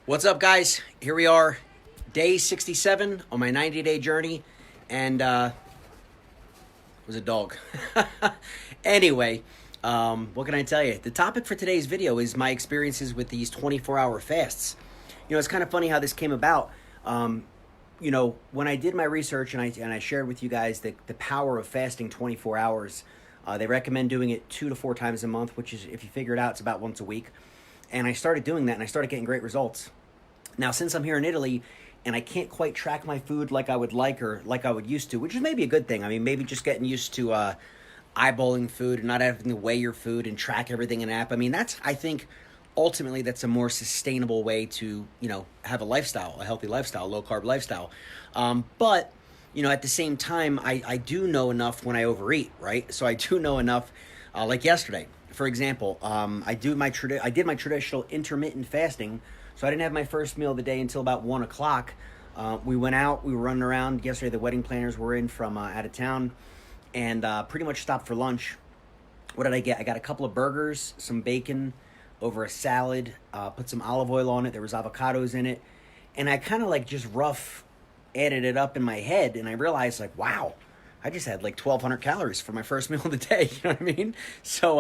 What's up, guys? Here we are, day 67 on my 90-day journey, and was a dog. Anyway, what can I tell you? The topic for today's video is my experiences with these 24-hour fasts. It's kind of funny how this came about. When I did my research and I shared with you guys the power of fasting 24 hours, they recommend doing it 2 to 4 times a month, which is, if you figure it out, it's about once a week. And I started doing that, and I started getting great results. Now, since I'm here in Italy, and I can't quite track my food like I would like or like I would used to, which is maybe a good thing. I mean, maybe just getting used to eyeballing food and not having to weigh your food and track everything in an app. I mean, I think, ultimately, that's a more sustainable way to, have a lifestyle, a healthy lifestyle, low-carb lifestyle. But at the same time, I do know enough when I overeat, right? So I do know enough, like yesterday. For example, I did my traditional intermittent fasting, so I didn't have my first meal of the day until about 1 o'clock. We went out, we were running around. Yesterday, the wedding planners were in from out of town, and pretty much stopped for lunch. What did I get? I got a couple of burgers, some bacon over a salad, put some olive oil on it. There was avocados in it, and I kind of just rough added it up in my head, and I realized wow, I just had 1,200 calories for my first meal of the day. You know what I mean? So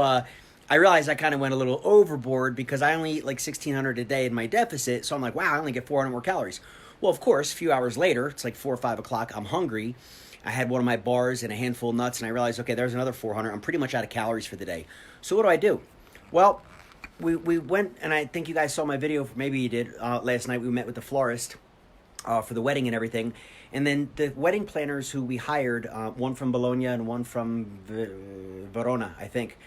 I realized I kind of went a little overboard because I only eat 1,600 a day in my deficit. So I'm wow, I only get 400 more calories. Well, of course, a few hours later, it's 4 or 5 o'clock. I'm hungry. I had one of my bars and a handful of nuts, and I realized, okay, there's another 400. I'm pretty much out of calories for the day. So what do? Well, we went, and I think you guys saw my video, maybe you did, last night. We met with the florist for the wedding and everything. And then the wedding planners who we hired, one from Bologna and one from Verona, I think,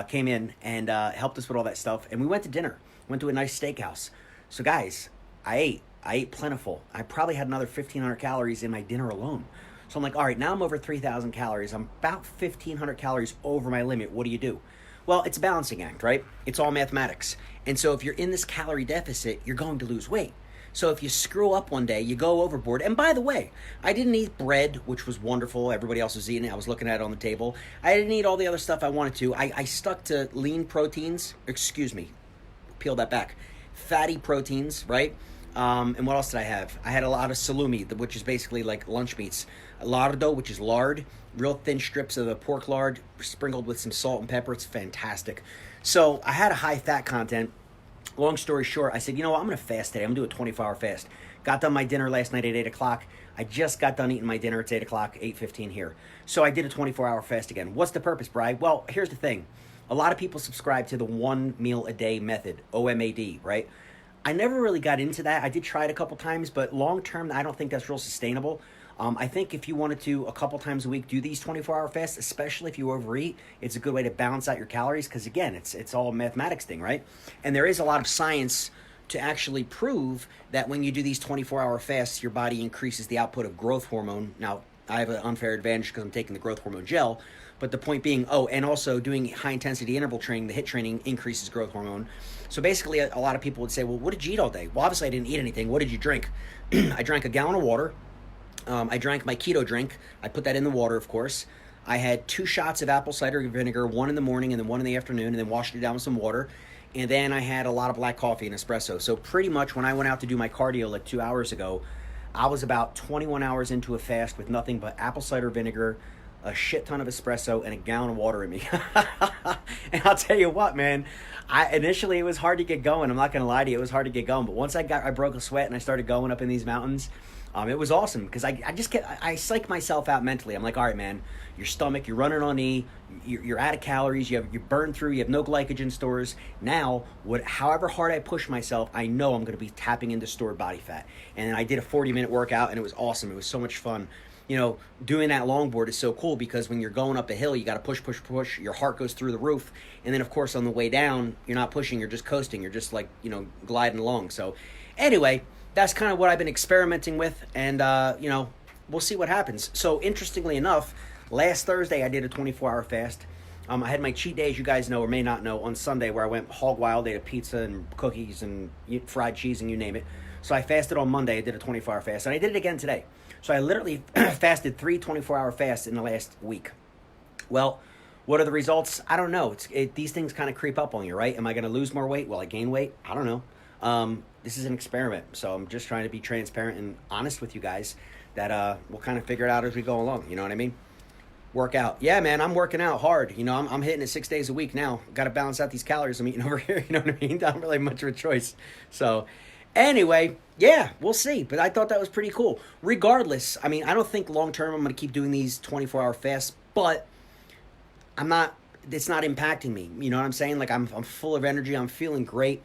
came in and helped us with all that stuff. And we went to dinner, went to a nice steakhouse. So guys, I ate plentiful. I probably had another 1,500 calories in my dinner alone. So I'm all right, now I'm over 3,000 calories. I'm about 1,500 calories over my limit. What do? Well, it's a balancing act, right? It's all mathematics. And so if you're in this calorie deficit, you're going to lose weight. So if you screw up one day, you go overboard. And by the way, I didn't eat bread, which was wonderful. Everybody else was eating it. I was looking at it on the table. I didn't eat all the other stuff I wanted to. I stuck to lean proteins. Excuse me. Peel that back. Fatty proteins, right? And what else did I have? I had a lot of salumi, which is basically like lunch meats. Lardo, which is lard. Real thin strips of the pork lard sprinkled with some salt and pepper. It's fantastic. So I had a high fat content. Long story short, I said, I'm going to fast today. I'm going to do a 24-hour fast. Got done my dinner last night at 8 o'clock. I just got done eating my dinner. It's 8 o'clock, 8:15 here. So I did a 24-hour fast again. What's the purpose, Bri? Well, here's the thing. A lot of people subscribe to the 1 meal a day method, OMAD, right? I never really got into that. I did try it a couple times, but long term, I don't think that's real sustainable. I think if you wanted to, a couple times a week, do these 24-hour fasts, especially if you overeat, it's a good way to balance out your calories because, again, it's all a mathematics thing, right? And there is a lot of science to actually prove that when you do these 24-hour fasts, your body increases the output of growth hormone. Now, I have an unfair advantage because I'm taking the growth hormone gel, but the point being, and also doing high-intensity interval training, the HIIT training increases growth hormone. So basically, a lot of people would say, well, what did you eat all day? Well, obviously, I didn't eat anything. What did you drink? I drank a gallon of water. I drank my keto drink. I put that in the water, of course. I had 2 shots of apple cider vinegar, 1 in the morning and then 1 in the afternoon, and then washed it down with some water. And then I had a lot of black coffee and espresso. So pretty much when I went out to do my cardio 2 hours ago, I was about 21 hours into a fast with nothing but apple cider vinegar, a shit ton of espresso, and a gallon of water in me. And I'll tell you what, man, initially it was hard to get going. I'm not going to lie to you. It was hard to get going. But once I broke a sweat and I started going up in these mountains, it was awesome because I psych myself out mentally. I'm all right, man, your stomach, you're running on E, you're out of calories, you burned through, you have no glycogen stores. Now, however hard I push myself, I know I'm going to be tapping into stored body fat. And I did a 40-minute workout, and it was awesome. It was so much fun. Doing that longboard is so cool because when you're going up a hill, you got to push. Your heart goes through the roof. And then, of course, on the way down, you're not pushing. You're just coasting. You're just gliding along. So anyway, that's kind of what I've been experimenting with. And, we'll see what happens. So interestingly enough, last Thursday, I did a 24-hour fast. I had my cheat day, as you guys know or may not know, on Sunday where I went hog wild. Ate pizza and cookies and fried cheese and you name it. So I fasted on Monday. I did a 24-hour fast. And I did it again today. So I literally fasted 3 24-hour fasts in the last week. Well, what are the results? I don't know. These things kind of creep up on you, right? Am I going to lose more weight? Will I gain weight? I don't know. This is an experiment, so I'm just trying to be transparent and honest with you guys that we'll kind of figure it out as we go along. You know what I mean? Work out. Yeah, man, I'm working out hard. You know, I'm hitting it 6 days a week now. Got to balance out these calories I'm eating over here. You know what I mean? I don't really have much of a choice. So, anyway, yeah, we'll see. But I thought that was pretty cool. Regardless, I mean, I don't think long term I'm going to keep doing these 24-hour fasts, but I'm not. It's not impacting me. You know what I'm saying? Like I'm full of energy. I'm feeling great.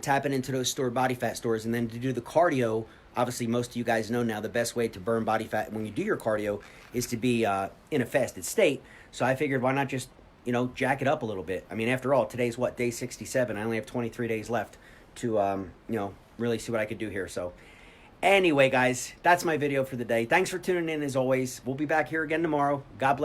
Tapping into those stored body fat stores, and then to do the cardio. Obviously, most of you guys know now the best way to burn body fat when you do your cardio is to be in a fasted state. So I figured, why not just, you know, jack it up a little bit? I mean, after all, today's what, day 67. I only have 23 days left to, you know, really see what I could do here. So anyway, guys, that's my video for the day. Thanks for tuning in as always. We'll be back here again tomorrow. God bless.